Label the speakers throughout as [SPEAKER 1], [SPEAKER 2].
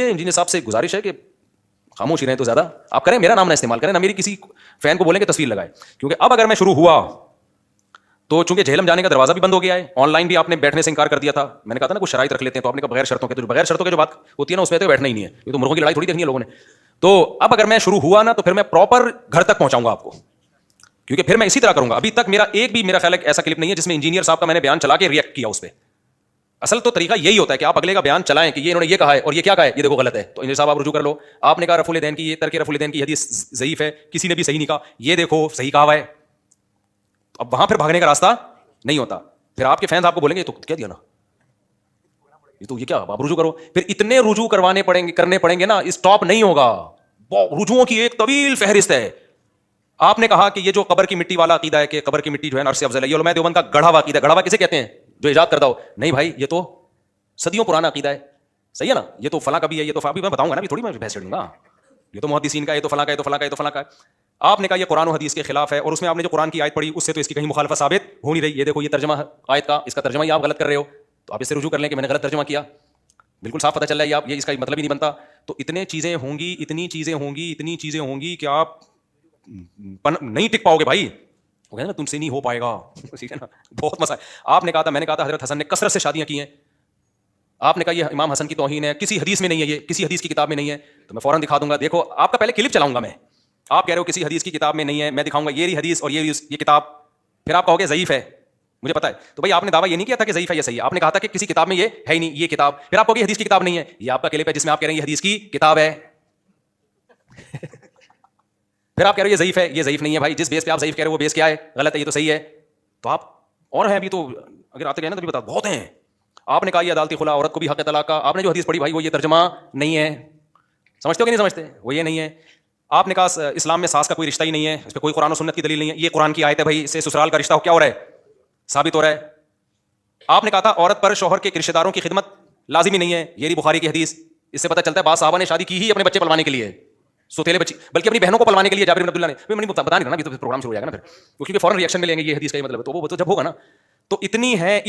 [SPEAKER 1] Engineer साहब से गुजारिश है कि खामोश ही रहें तो ज़्यादा आप करें, मेरा नाम ना इस्तेमाल करें, ना मेरी किसी फैन को बोलें कि तस्वीर लगाए, क्योंकि अब अगर मैं शुरू हुआ तो चूंकि झेलम जाने का दरवाजा भी बंद हो गया है, ऑनलाइन भी आपने बैठने से इनकार कर दिया था। मैंने कहा था ना कुछ शराइत रख लेते हैं, तो आपने कहा बगैर शर्तों के, तो बगैर शर्तों के जो बात होती है ना उसमें तो बैठना ही नहीं है, ये तो मुर्गों की लड़ाई थोड़ी देखनी है लोगों ने। तो अब अगर मैं शुरू हुआ ना तो फिर मैं प्रॉपर घर तक पहुंचाऊंगा आपको, क्योंकि फिर मैं इसी तरह करूंगा। अभी तक मेरा ख्याल है ऐसा क्लिप नहीं है जिसमें इंजीनियर साहब का मैंने बयान चला के रिएक्ट किया उस पर। असल तो तरीका यही होता है कि आप अगले का बयान चलाएं कि ये इन्होंने ये कहा है और ये क्या कहा है, ये देखो गलत है, तो इंजीनियर साहब आप रुजू कर लो। आपने कहा रफुल दैन की, ये तरके रफुल दैन की हदीस ज़ईफ है, किसी ने भी सही नहीं कहा, ये देखो सही कहा हुआ है। तो अब वहां फिर भागने का रास्ता नहीं होता। फिर आपके फैंस आपको बोलेंगे तो क्या दिया ना, ये तो ये क्या, आप रुजू करो। फिर इतने रुजू करने पड़ेंगे ना, स्टॉप नहीं होगा। रुजुओं की एक तवील फहरिस्त है। आपने कहा कि ये जो कब्र की मिट्टी वाला अकीदा है कि कब्र की मिट्टी जो है अर्श अफजल है, ये उलमा देवबंद का गढ़ा हुआ अकीदा। गढ़ा हुआ किसे कहते हैं? जो इजाद करता हो। नहीं भाई, ये तो सदियों पुराना अकीदा है, सही है ना। ये तो फला का भी है, ये तो अभी मैं बताऊंगा ना, अभी थोड़ी मैं बहस चढ़ूंगा। ये तो मुहद्दिसीन का, ये तो फला का, ये तो फला का, ये तो फला का। आपने कहा ये कुरान और हदीस के खिलाफ है, और उसमें आपने जो कुरान की आयत पढ़ी उससे तो इसकी कहीं मुखालफत साबित हो नहीं रही। ये देखो ये तर्जमा आयत का, इसका तर्जमा ही आप गलत कर रहे हो, तो आप इससे रुजू कर लें कि मैंने गलत तर्जमा किया। बिल्कुल साफ पता चल रहा है, आप ये इसका मतलब ही नहीं बनता। तो इतनी चीजें होंगी, इतनी चीजें होंगी कि आप नहीं टिक पाओगे भाई। वो कहते ना तुमसे नहीं हो पाएगा, ठीक है ना। बहुत मसा है। आपने कहा था, मैंने कहा था हजरत हसन ने कसरत से शादियां की हैं। आपने कहा ये इमाम हसन की तौहीन है, किसी हदीस में नहीं है, ये किसी हदीस की किताब में नहीं है। तो मैं फौरन दिखा दूंगा, देखो आपका पहले क्लिप चलाऊंगा मैं। आप कह रहे हो किसी हदीस की किताब में नहीं है, मैं दिखाऊंगा ये रही हदीस और ये किताब। फिर आप कहोगे ज़ईफ है, मुझे पता है। तो भाई आपने दावा ये नहीं किया था कि ज़ईफ है, ये सही है। आपने कहा था कि किसी किताब में ये है ही नहीं, ये किताब। फिर आप कहोगे हदीस की किताब नहीं है, ये आपका क्लिप है जिसमें आप कह रहे हैं ये हदीस की किताब है। फिर आप कह रहे हो ये ज़ईफ है, ये ज़ईफ नहीं है। भाई जिस बेस पे आप ज़ईफ कह रहे हो वो बेस क्या है? गलत है, ये तो सही है। तो आप और हैं अभी, तो अगर आते गए ना तो भी बता, बहुत हैं। आपने कहा ये अदालती खुला, औरत को भी हक़ तलाक का। आपने जो हदीस पढ़ी भाई वो ये तर्जमा नहीं है। समझते हो कि नहीं समझते? वो ये नहीं है। आपने कहा इस्लाम में सास का कोई रिश्ता ही नहीं है, इस पर कोई कुरान और सुन्नत की दलील नहीं है। ये कुरान की आयत है भाई, इससे ससुराल का रिश्ता क्या हो रहा है? साबित हो रहा है। आपने कहा था औरत पर शौहर के रिश्तेदारों की खिदमत लाजिमी नहीं है, ये रही बुखारी की हदीस। इससे पता चलता है बाद साहबा ने शादी की ही अपने बच्चे पलवाने के लिए, सोतेले बच्ची, बल्कि अपनी बहनों को पलवाने के लिए। जाबिर बिन अब्दुल्लाह ने, मैं बता नहीं रहा ना, तो प्रोग्राम शुरू हो जाएगा ना फिर, क्योंकि फौरन रिएक्शन मिलेंगे ये हदीस का मतलब है, तो वो तो जब होगा ना। तो इतनी है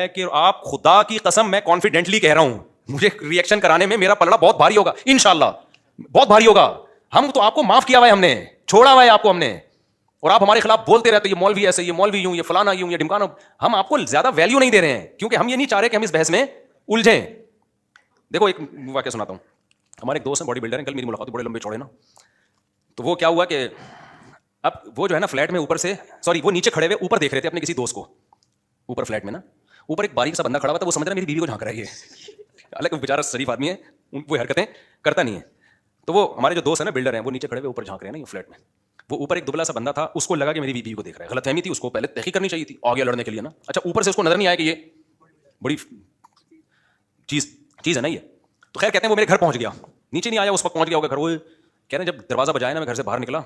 [SPEAKER 1] कि आप खुदा की कसम, मैं कॉन्फिडेंटली कह रहा हूं, मुझे रिएक्शन कराने में मेरा पलड़ा बहुत भारी होगा, इंशाल्लाह बहुत भारी होगा। हम तो आपको माफ किया हुआ है, हमने छोड़ा हुआ है आपको हमने, और आप हमारे खिलाफ बोलते रहते, ये मौलवी ऐसे, ये मौलवी यूं, ये फलाना यूं, ये ढिमकाना। हम आपको ज्यादा वैल्यू नहीं दे रहे हैं, क्योंकि हम ये नहीं चाह रहे कि हम इस बहस में उलझें। देखो एक वाकया सुनाता हूं। हमारे एक दोस्त हैं, बॉडी बिल्डर हैं, कल मेरी मुलाकात, बड़े लंबे चौड़े ना। तो वो क्या हुआ कि अब वो जो है ना फ्लैट में ऊपर से, सॉरी वो नीचे खड़े हुए ऊपर देख रहे थे अपने किसी दोस्त को, ऊपर फ्लैट में ना, ऊपर एक बारीक सा बंदा खड़ा हुआ था। वो समझ रहा है मेरी बीवी को झांक रहा है ये, हालांकि वो बेचारा शरीफ आदमी है, वो हरकतें करता नहीं है। तो वो हमारे जो दोस्त है ना बिल्डर हैं, वो नीचे खड़े हुए ऊपर झांक रहे हैं ना ये फ्लैट में। वो ऊपर एक दुबला सा बंदा था, उसको लगा कि मेरी बीवी को देख रहा है। गलतफहमी थी, उसको पहले तहकीक करनी चाहिए थी, आ गया लड़ने के लिए ना। अच्छा ऊपर से उसको नजर नहीं आया कि ये बड़ी चीज है ना ये। तो खैर कहते हैं वो मेरे घर पहुंच गया, नीचे नहीं आया, उस वक्त पहुंच गया होगा घर। वो कह रहे हैं जब दरवाजा बजाया ना, मैं घर से बाहर निकला,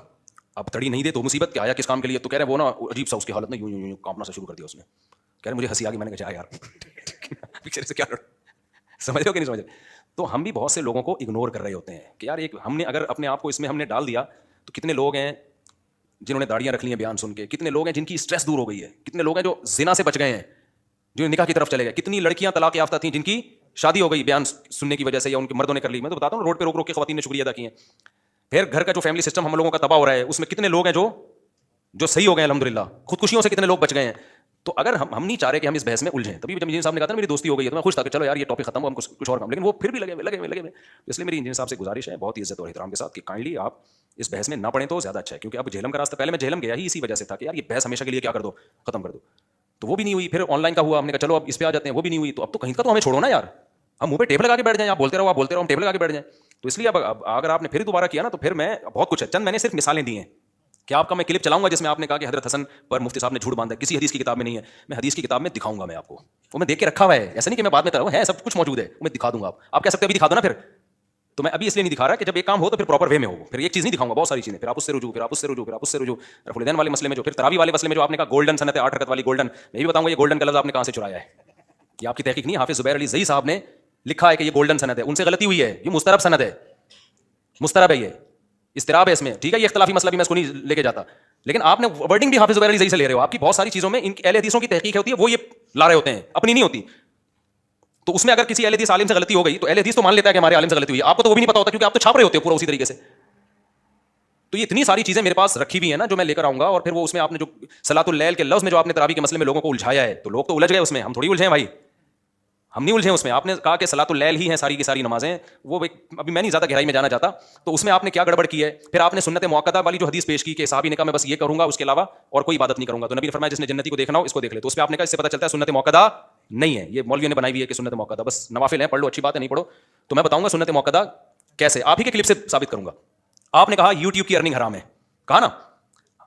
[SPEAKER 1] अब तड़ी नहीं दे तो मुसीबत, क्या आया किस काम के लिए। तो कह रहे वो ना अजीब सा उसकी हालत ना यूं कांपना सा शुरू कर दिया उसने। कह रहे मुझे हंसी आ गई, मैंने कहा यार पिक्चर से क्या लड़, समझ रहे हो कि नहीं समझ रहे। तो हम भी बहुत से लोगों को इग्नोर कर रहे होते हैं कि यार एक हमने अगर अपने आप को इसमें हमने डाल दिया, तो कितने लोग हैं जिन्होंने दाढ़ियां रख ली हैं बयान सुन के, कितने लोग हैं जिनकी स्ट्रेस दूर हो गई है, कितने लोग हैं जो जिना से बच गए हैं, जो निकाह की तरफ चले गए, कितनी लड़कियां तलाक याफ्ता थी जिनकी शादी हो गई बयान सुनने की वजह से, या उनके मर्दों ने कर ली। मैं तो बताता हूँ रोड पे रोक रोक के खवातीन ने शुक्रिया अदा किए। फिर घर का जो फैमिली सिस्टम हम लोगों का तबाह हो रहा है, उसमें कितने लोग हैं जो सही हो गए अल्हम्दुलिल्लाह, खुदकुशियों से कितने लोग बच गए हैं। तो अगर हम नहीं चाह रहे कि हम इस बहस में उलझें, तभी जब इंजीनियर साहब ने कहा था मेरी दोस्ती हो गई है, तो मैं खुश था कि चलो यार ये टॉपिक खत्म हो, हम कुछ और काम, लेकिन वो फिर भी लगे हुए। इसलिए मेरी इंजीनियर साहब से गुजारिश है बहुत ही इज्जत और एहतराम के साथ कि काइंडली आप इस बहस में ना पड़े तो ज्यादा अच्छा है। क्योंकि अब झेलम का रास्ता, पहले मैं झेलम गया ही इसी वजह से था कि यार ये बहस हमेशा के लिए क्या कर दो, खत्म कर दो। तो वो भी नहीं हुई। फिर ऑनलाइन का हुआ, हमने कहा चलो अब इस पे आ जाते हैं, वो भी नहीं हुई। तो अब तो कहीं का तो हमें छोड़ो ना यार, हम मुंह पे टेप लगा के बैठ जाएं, आप बोलते रहो हम टेप लगा के बैठ जाएं। तो इसलिए अब अगर आपने फिर दोबारा किया ना, तो फिर मैं बहुत कुछ है, चंद मैंने सिर्फ मिसालें दी हैं कि आपका मैं क्लिप चलाऊंगा जिसमें आपने कहा कि हजरत हसन पर मुफ्ती साहब ने झूठ बांधा, किसी हदीस की किताब में नहीं है। मैं हदीस की किताब में दिखाऊंगा, मैं आपको वो मैं देख के रखा हुआ है, ऐसा नहीं कि मैं बाद में तरह है, सब कुछ मौजूद है, मैं दिखा दूंगा। आप कह सकते हैं अभी दिखा दो ना, फिर तो मैं अभी इसलिए नहीं दिखा रहा कि जब एक काम हो तो फिर प्रॉपर वे में हो। फिर एक चीज नहीं दिखाऊंगा, बहुत सारी चीजें, फिर आप उससे रुजू, फिर आप उससे रुजू, फिर आप उससे रुजू। रफुल दैन वाले मसले में जो, फिर तरावी वाले मसले में जो आपने कहा गोल्डन सनत है 8 रकत वाली गोल्डन, मैं भी बताऊंगा ये गोल्डन का लफ्ज़ आपने कहां से चुराया है। ये आपकी तहकीक नहीं, हाफिज ज़ुबैर अली ज़ई साहब ने लिखा है कि ये गोल्डन सनत है, उनसे गलती हुई है, ये मुस्तरब सनत है, मुस्तरब है, ये इस्तिराब है इसमें, ठीक है। ये इख्तिलाफी मसला भी मैं इसको नहीं लेके जाता, लेकिन आपने वर्डिंग भी हाफिज ज़ुबैर अली ज़ई से ले रहे हो। आपकी बहुत सारी चीजों में इन अहले हदीसों की तहकीक होती है, वो ये ला रहे होते हैं, अपनी नहीं होती। تو اس میں اگر کسی اہل حدیث عالم سے غلطی ہو گئی تو اہل حدیث تو مان لیتا ہے کہ ہمارے عالم سے غلطی ہوئی ہے, آپ کو تو وہ بھی نہیں پتا ہوتا کیونکہ آپ تو چھاپ رہے ہوتے ہو پورا اسی طریقے سے. تو یہ اتنی ساری چیزیں میرے پاس رکھی ہوئی ہیں نا جو میں لے کر آؤں گا, اور پھر وہ اس میں آپ نے جو صلاۃ اللیل کے لفظ میں جو آپ نے تراویح کے مسئلے میں لوگوں کو الجھایا ہے, تو لوگ تو الجھ گئے اس میں, ہم تھوڑی الجھے ہیں بھائی, ہم نہیں الجھے اس میں. آپ نے کہا کہ صلاۃ اللیل ہی ہیں ساری کی ساری نمازیں, وہ ابھی میں نہیں زیادہ گہرائی میں جانا چاہتا. تو اس میں آپ نے کیا گڑبڑ کی ہے؟ پھر آپ نے سنت مؤکدہ والی جو حدیث پیش کی کہ صحابی نے کہا میں بس یہ کروں گا اس کے علاوہ اور کوئی عبادت نہیں کروں گا, تو نبی نے فرمایا جس نے جنتی کو دیکھنا ہو اس کو دیکھ لے. تو اس پہ آپ نے کہا اس سے پتہ چلتا ہے سنت مؤکدہ نہیں ہے, یہ مولویوں نے بنائی ہوئی ہے کہ سنت مؤکدہ بس نوافل ہیں, پڑھ لو اچھی بات ہے, نہیں پڑھو. تو میں بتاؤں گا سنت مؤکدہ کیسے, آپ ہی کے کلپ سے ثابت کروں گا. آپ نے کہا یوٹیوب کی ارننگ حرام ہے, کہا نا,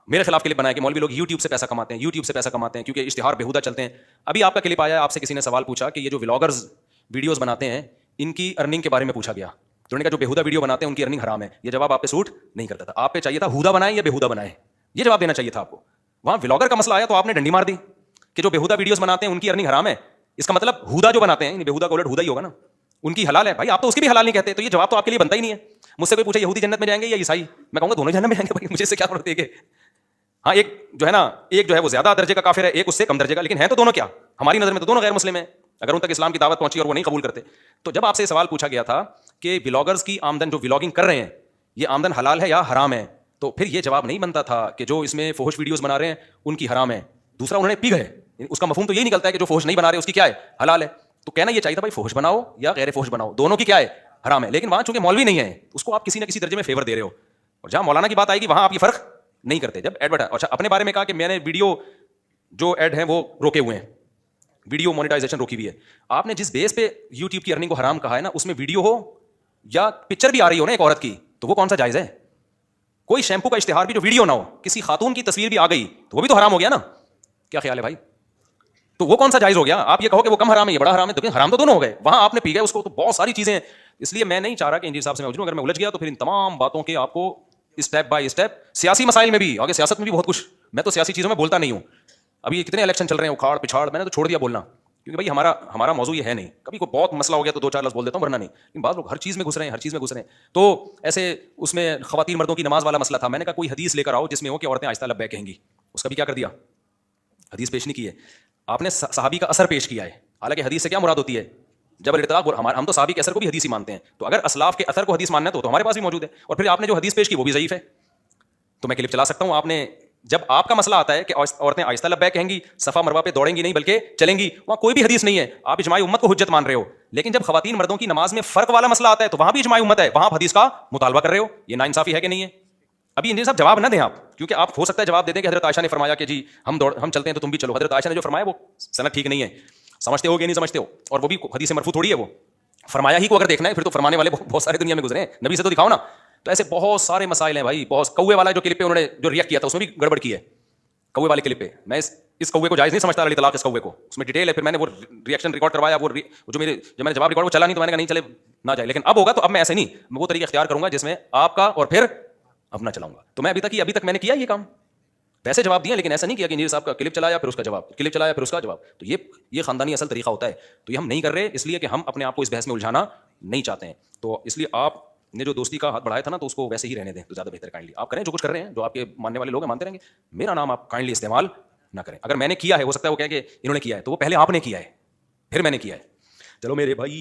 [SPEAKER 1] میرے خلاف کلپ بنایا کہ مولوی لوگ یوٹیوب سے پیسہ کماتے ہیں, یوٹیوب سے پیسہ کماتے ہیں کیونکہ اشتہار بےہودہ چلتے ہیں. ابھی آپ کا کلپ آیا, آپ سے کسی نے سوال پوچھا کہ یہ جو ولاگرز ویڈیوز بناتے ہیں ان کی ارننگ کے بارے میں پوچھا گیا, تو انہوں نے کہا جو بےہودہ ویڈیو بناتے ہیں ان کی ارننگ حرام ہے. یہ جواب آپ پہ سوٹ نہیں کرتا تھا, آپ پہ چاہیے تھا ہودہ بنائیں یا بےہودہ بنائیں, یہ جواب دینا چاہیے تھا آپ کو. وہاں ولاگر کا مسئلہ آیا تو آپ نے ڈنڈی مار دی کہ جو بےہودہ ویڈیوز بناتے ہیں ان کی ارننگ حرام ہے. اس کا مطلب ہودہ جو بناتے ہیں, بےہودہ کا الٹ ہودہ ہی ہوگا نا, ان کی حلال ہے. بھائی آپ تو اس کی بھی حلال نہیں کہتے, تو یہ جواب تو آپ کے لیے بنتا ہی نہیں ہے. مجھ سے کوئی پوچھے یہودی جنت میں جائیں گے یا عیسائی, میں کہوں گا دونوں جنت میں جائیں گے بھائی, مجھے اس سے کیا فرق ہے کہ ہاں ایک جو ہے نا, ایک جو ہے وہ زیادہ درجے کا کافر ہے, ایک اس سے کم درجے کا, لیکن ہے تو دونوں کیا, ہماری نظر میں تو دونوں غیر مسلم ہیں اگر ان تک اسلام کی دعوت پہنچی اور وہ نہیں قبول کرتے. تو جب آپ سے سوال پوچھا گیا تھا کہ ولاگرز کی آمدن جو ولاگنگ کر رہے ہیں یہ آمدن حلال ہے یا حرام ہے, تو پھر یہ جواب نہیں بنتا تھا کہ جو اس میں فحش ویڈیوز بنا رہے ہیں ان کی حرام ہے. دوسرا انہوں نے پی گئے, اس کا مفہوم تو یہی نکلتا ہے کہ جو فحش نہیں بنا رہے اس کی کیا ہے, حلال ہے. تو کہنا یہ چاہیے تھا بھائی فحش بناؤ یا غیر فحش بناؤ, دونوں کی کیا ہے, حرام ہے. لیکن وہاں چونکہ مولوی نہیں ہے اس کو آپ کسی نہ کسی درجے میں فیور دے رہے ہو, اور جہاں مولانا کی بات آئے گی وہاں آپ یہ فرق نہیں کرتے. جب ایڈ اچھا اپنے بارے میں کہا کہ میں نے ویڈیو جو ایڈ ہیں وہ روکے ہوئے ہیں, ویڈیو مونیٹائزیشن روکی ہوئی ہے. آپ نے جس بیس پہ یوٹیوب کی ارننگ کو حرام کہا ہے نا, اس میں ویڈیو ہو یا پکچر بھی آ رہی ہو نا ایک عورت کی, تو وہ کون سا جائز ہے؟ کوئی شیمپو کا اشتہار بھی جو ویڈیو نہ ہو, کسی خاتون کی تصویر بھی آ گئی تو وہ بھی تو حرام ہو گیا نا. کیا خیال ہے بھائی؟ تو وہ کون سا جائز ہو گیا؟ آپ یہ کہو کہ وہ کم حرام ہے یہ بڑا حرام ہے, تو حرام تو دونوں ہو گئے. وہاں آپ نے پی گئے اس کو, تو بہت ساری چیزیں ہیں. اس لیے میں نہیں چاہ رہا کہ انجینئر صاحب سے میں الجھوں, اگر میں الجھ گیا تو پھر ان تمام باتوں کے آپ کو اسٹیپ بائی اسٹیپ سیاسی مسائل میں بھی, آگے سیاست میں بھی بہت کچھ, میں تو سیاسی چیزوں میں بولتا نہیں ہوں. ابھی کتنے الیکشن چل رہے ہیں اکھاڑ پچھاڑ, میں نے تو چھوڑ دیا بولنا, کیونکہ بھائی ہمارا موضوع یہ ہے نہیں. کبھی کوئی بہت مسئلہ ہو گیا تو دو چار لفظ بول دیتا ہوں, ورنہ نہیں. لیکن بعض لوگ ہر چیز میں گھس رہے ہیں. تو ایسے اس میں خواتین مردوں کی نماز والا مسئلہ تھا, میں نے کہا کوئی حدیث لے کر آؤ جس میں ہو کہ عورتیں آہستہ لبیک کہیں گی. اس کا بھی کیا کر دیا, حدیث پیش نہیں کی ہے. آپ نے صحابی کا اثر پیش کیا ہے, حالانکہ حدیث سے کیا مراد ہوتی ہے, جب الارتقاء. ہم تو صحابی کے اثر کو بھی حدیث ہی مانتے ہیں, تو اگر اسلاف کے اثر کو حدیث ماننا ہے تو ہمارے پاس بھی موجود ہے. اور پھر آپ نے جو حدیث پیش کی وہ بھی ضعیف ہے. تو میں کلپ چلا سکتا ہوں. آپ نے جب آپ کا مسئلہ آتا ہے کہ عورتیں آہستہ لبیک کہیں گی, صفا مروہ پہ دوڑیں گی نہیں بلکہ چلیں گی, وہاں کوئی بھی حدیث نہیں ہے, آپ اجماع امت کو حجت مان رہے ہو. لیکن جب خواتین مردوں کی نماز میں فرق والا مسئلہ آتا ہے تو وہاں بھی اجماع امت ہے, وہاں آپ حدیث کا مطالبہ کر رہے ہو. یہ ناانصافی ہے کہ نہیں ہے؟ ابھی انجینئر صاحب جواب نہ دیں آپ, کیونکہ آپ ہو سکتا ہے جواب دے دیں کہ حضرت عائشہ نے فرمایا کہ جی ہم چلتے ہیں تو تم بھی چلو. حضرت عائشہ نے جو فرمایا وہ سند ٹھیک نہیں ہے, سمجھتے ہو کہ نہیں سمجھتے ہو, اور وہ بھی حدیث مرفوع تھوڑی ہے. وہ فرمایا ہی کو اگر دیکھنا ہے پھر تو فرمانے والے بہت سارے دنیا میں گزرے ہیں, نبی سے تو دکھاؤ نا. تو ایسے بہت سارے مسائل ہیں بھائی. بہت کوے والا جو کلپ پہ انہوں نے جو ریئیکٹ کیا تھا اس میں بھی گڑبڑ کی ہے. کوے والے کلپ پہ میں اس کوے کو جائز نہیں سمجھتا, علی طلاق اس کوے کو, اس میں ڈیٹیل ہے. پھر میں نے وہ ریئیکشن ریکارڈ کروایا, وہ جو میں نے جواب ریکارڈ وہ چلا نہیں, تو میں نے کہا نہیں چلے نہ جائے. لیکن اب ہوگا تو اب میں ایسے نہیں, میں وہ طریقہ اختیار کروں گا جس میں آپ کا اور پھر اپنا چلاؤں گا. تو میں ابھی تک میں نے کیا یہ کام, ویسے جواب دیا, لیکن ایسا نہیں کیا کہ انجینئر صاحب کا کلپ چلایا پھر اس کا جواب, کلپ چلایا پھر اس کا جواب. تو یہ خاندانی اصل طریقہ ہوتا ہے. تو یہ ہم نہیں کر رہے اس لیے کہ ہم اپنے آپ کو اس بحث میں الجھانا نہیں چاہتے ہیں. تو اس لیے آپ نے جو دوستی کا ہاتھ بڑھایا تھا نا, تو اس کو ویسے ہی رہنے دیں تو زیادہ بہتر. کائنڈلی آپ کریں جو کچھ کر رہے ہیں, جو آپ کے ماننے والے لوگ ہیں مانتے رہیں گے. میرا نام آپ کائنڈلی استعمال نہ کریں. اگر میں نے کیا ہے, ہو سکتا ہے وہ کہیں کہ انہوں نے کیا ہے, تو وہ پہلے آپ نے کیا ہے پھر میں نے کیا ہے. چلو میرے بھائی.